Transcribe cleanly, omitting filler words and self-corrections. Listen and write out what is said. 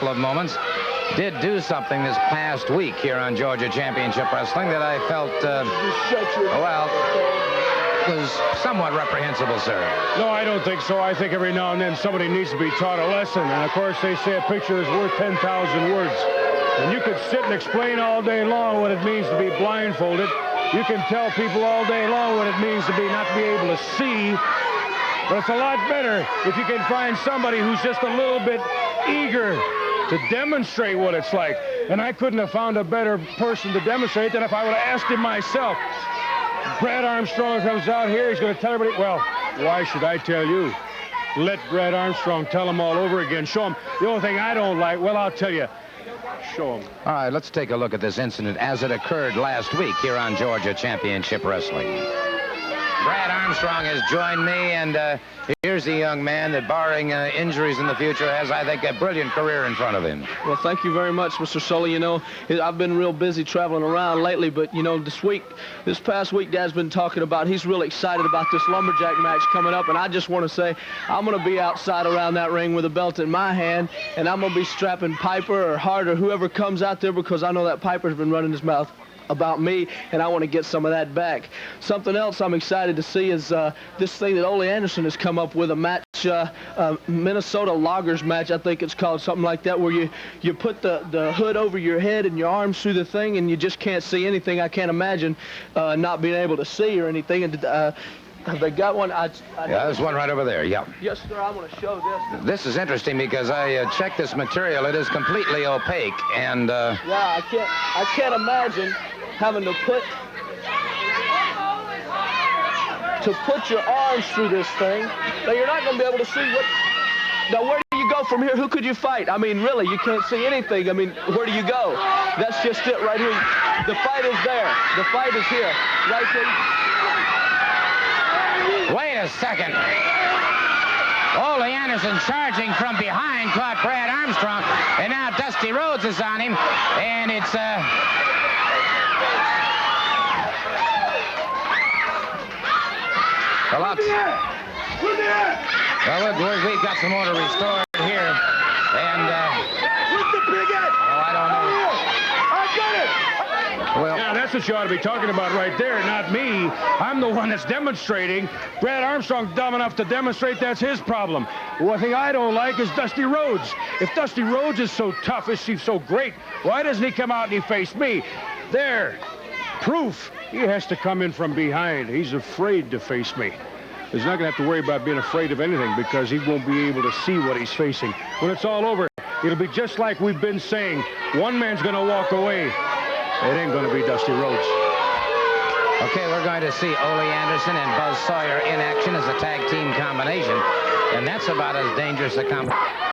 couple of moments, did do something this past week here on Georgia Championship Wrestling that I felt, well, was somewhat reprehensible, sir. No, I don't think so. I think every now and then somebody needs to be taught a lesson. And, of course, they say a picture is worth 10,000 words. And you could sit and explain all day long what it means to be blindfolded. You can tell people all day long what it means to be not be able to see. But it's a lot better if you can find somebody who's just a little bit eager to demonstrate what it's like. And I couldn't have found a better person to demonstrate than if I would have asked him myself. Brad Armstrong comes out here, he's going to tell everybody, well, why should I tell you? Let Brad Armstrong tell them all over again. Show them the only thing I don't like. Well, I'll tell you. Show them. All right, let's take a look at this incident as it occurred last week here on Georgia Championship Wrestling. Brad Armstrong has joined me, and here's the young man that, barring injuries in the future, has, I think, a brilliant career in front of him. Well, thank you very much, Mr. Sully. You know, I've been real busy traveling around lately, but, you know, this past week, Dad's been talking about, he's really excited about this lumberjack match coming up, and I just want to say, I'm going to be outside around that ring with a belt in my hand, and I'm going to be strapping Piper or Hart or whoever comes out there, because I know that Piper's been running his mouth about me, and I want to get some of that back. Something else I'm excited to see is this thing that Ole Anderson has come up with, a match, Minnesota Loggers match, I think it's called, something like that, where you put the hood over your head and your arms through the thing, and you just can't see anything. I can't imagine not being able to see or anything. And have they got one? Yeah, there's one right over there, yeah. Yes, sir, I'm going to show this. This is interesting because I checked this material. It is completely opaque, and... Yeah, I can't imagine having to put your arms through this thing. Now, you're not going to be able to see what... Now, where do you go from here? Who could you fight? I mean, really, you can't see anything. I mean, where do you go? That's just it right here. The fight is there. The fight is here. Right there. Wait a second. Ole Anderson charging from behind, caught Brad Armstrong, and now Dusty Rhodes is on him, and it's... Well, we've got some order restored here, and I don't know. I got it! Well, yeah, that's what you ought to be talking about right there, not me. I'm the one that's demonstrating. Brad Armstrong's dumb enough to demonstrate. That's his problem. One thing I don't like is Dusty Rhodes. If Dusty Rhodes is so tough, is he so great, why doesn't he come out and he face me? There. Proof. He has to come in from behind. He's afraid to face me. He's not going to have to worry about being afraid of anything because he won't be able to see what he's facing. When it's all over, it'll be just like we've been saying. One man's going to walk away. It ain't going to be Dusty Rhodes. Okay, we're going to see Ole Anderson and Buzz Sawyer in action as a tag team combination. And that's about as dangerous a combination.